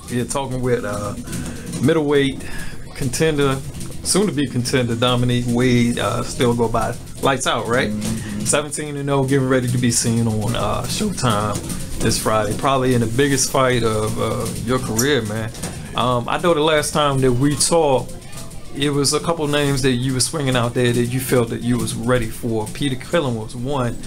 We're talking with middleweight contender, soon to be contender, Dominic Wade. Still go by Lights Out, right? 17-0, getting ready to be seen on Showtime this Friday. Probably in the biggest fight of your career, man. I know the last time that we talked, it was a couple names that you were swinging out there that you felt that you was ready for. Peter Killen was one.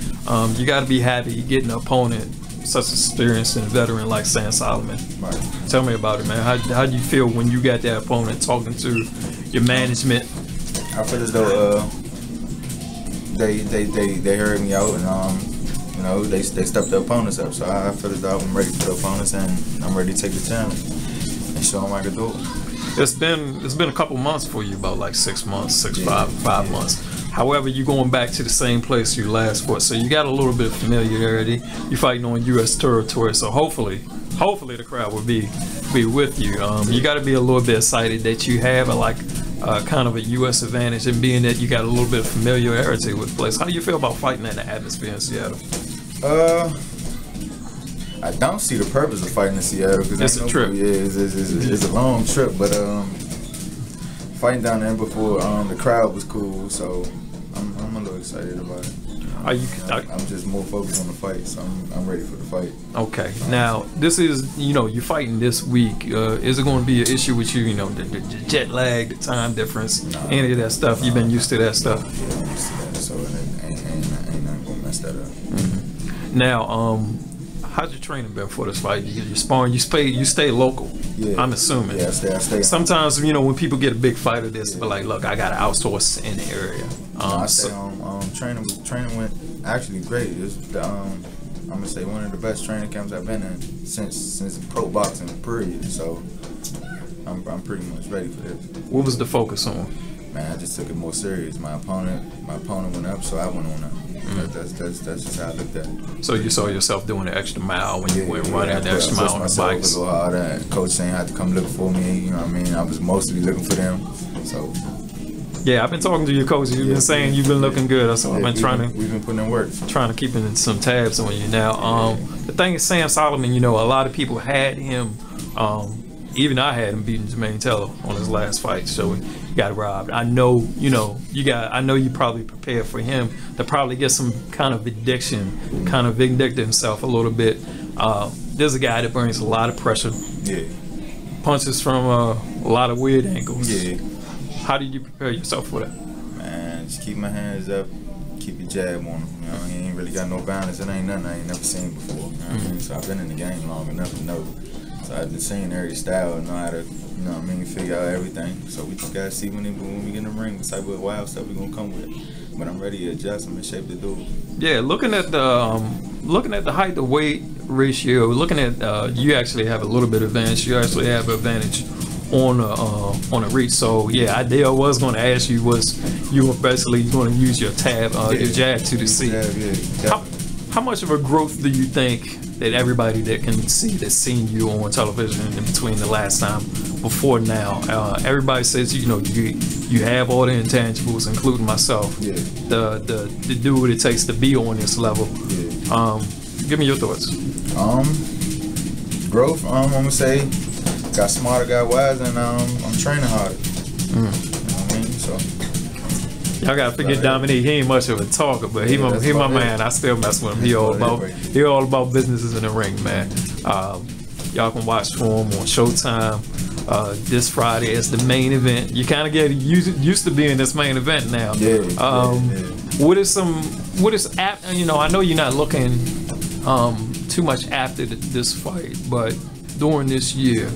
You got to be happy getting an opponent such experienced and veteran like Sam Soliman. Right. Tell me about it, man. How do you feel when you got that opponent talking to your management? I feel as though they heard me out and you know, they stepped the opponents up. So I feel as though I'm ready for the opponents and I'm ready to take the challenge and show them I can do it. It's been a couple months for you, about like 6 months, five months. However, you're going back to the same place you last fought, so you got a little bit of familiarity. You're fighting on U.S. territory, so hopefully the crowd will be with you. You got to be a little bit excited that you have kind of a U.S. advantage, and being that you got a little bit of familiarity with the place. How do you feel about fighting in the atmosphere in Seattle? I don't see the purpose of fighting in Seattle because it's a trip. Yeah, it's a long trip, but fighting down there before the crowd was cool, so I'm a little excited about it. I'm just more focused on the fight, so I'm ready for the fight. Okay. Now this is, you're fighting this week. Is it going to be an issue with you? The jet lag, the time difference, any of that stuff? You've been used to that stuff. Yeah, I'm used to that, so ain't nothing gonna mess that up. Mm-hmm. Now, how's your training been for this fight? You sparring, you stay local. Yeah. I'm assuming. Yeah, I stay. Sometimes, when people get a big fight of this, but like, look, I got to outsource in the area. I stay home. Training went actually great. It's I'm gonna say one of the best training camps I've been in since pro boxing period. So I'm pretty much ready for this. What was the focus on? Man, I just took it more serious. My opponent went up, so I went on up. That's just how I looked at it. So you saw yourself doing the extra mile when you went running the extra mile on the bikes. Coach ain't had to come look for me. You know what I mean? I was mostly looking for them. So. Yeah, I've been talking to your coach. You've been saying you've been looking good. So I've been we've been putting in work. Trying to keep some tabs on you now. The thing is, Sam Soliman, a lot of people had him. Even I had him beating Jermaine Taylor on his last fight, so he got robbed. I know, I know you probably prepared for him to probably get some kind of addiction, kind of vindict himself a little bit. There's a guy that brings a lot of pressure. Yeah. Punches from a lot of weird angles. Yeah. How did you prepare yourself for that? Man, just keep my hands up, keep your jab on him. He ain't really got no balance. It ain't nothing I ain't never seen before. You know what I mean? So I've been in the game long enough to know. So I've been seeing every style and know how to, figure out everything. So we just gotta see when we get in the ring, what type of wild stuff we gonna come with. But I'm ready to adjust. I'm in shape to do it. Yeah, looking at the height to weight ratio, looking at you actually have a little bit of advantage. You actually have an advantage on a reach. So yeah, I was going to ask you, you were basically going to use your jab to the seat. How much of a growth do you think that everybody that can see that's seen you on television in between the last time before now, everybody says you have all the intangibles, including myself, to do what it takes to be on this level. Give me your thoughts. Growth, I'm gonna say got smarter, got wiser, and I'm training harder. You know what I mean? So y'all gotta forget Dominic. He ain't much of a talker, but he my man. I still mess with him. He all about businesses in the ring, man. Y'all can watch for him on Showtime this Friday as the main event. You kind of get used to being this main event now. What is I know you're not looking too much after this fight, but during this year,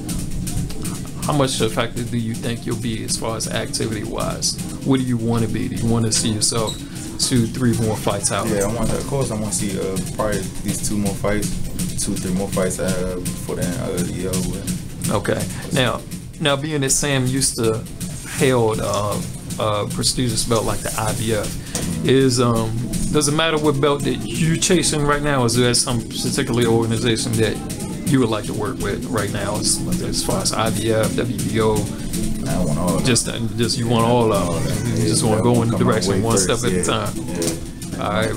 how much effective do you think you'll be as far as activity-wise? What do you want to be? Do you want to see yourself 2-3 more fights out? Yeah, of course I want to see probably these 2 more fights, 2-3 more fights before the year over. Okay. Now being that Sam used to held a prestigious belt like the IBF, does it matter what belt that you're chasing right now? Is there some particular organization that you would like to work with right now, as far as IBF, WBO? I want all of them. Just you want all of them. You just want to go in the direction one step at a time. All right.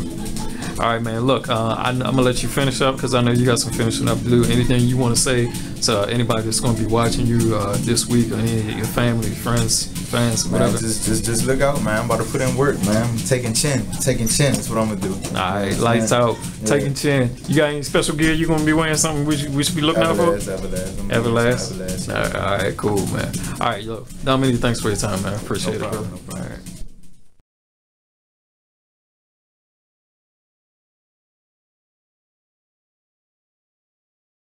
All right, man. Look, I'm gonna let you finish up because I know you got some finishing up to do. Anything you want to say to anybody that's gonna be watching you this week, or any of your family, friends, fans, whatever? Man, just look out, man. I'm about to put in work, man. I'm taking chin. That's what I'm gonna do. All right, lights out. Taking chin. You got any special gear you gonna be wearing? Something we should be looking out for? Everlast. All right, cool, man. All right, yo, Dominic, thanks for your time, man. Appreciate it, bro. No problem. All right.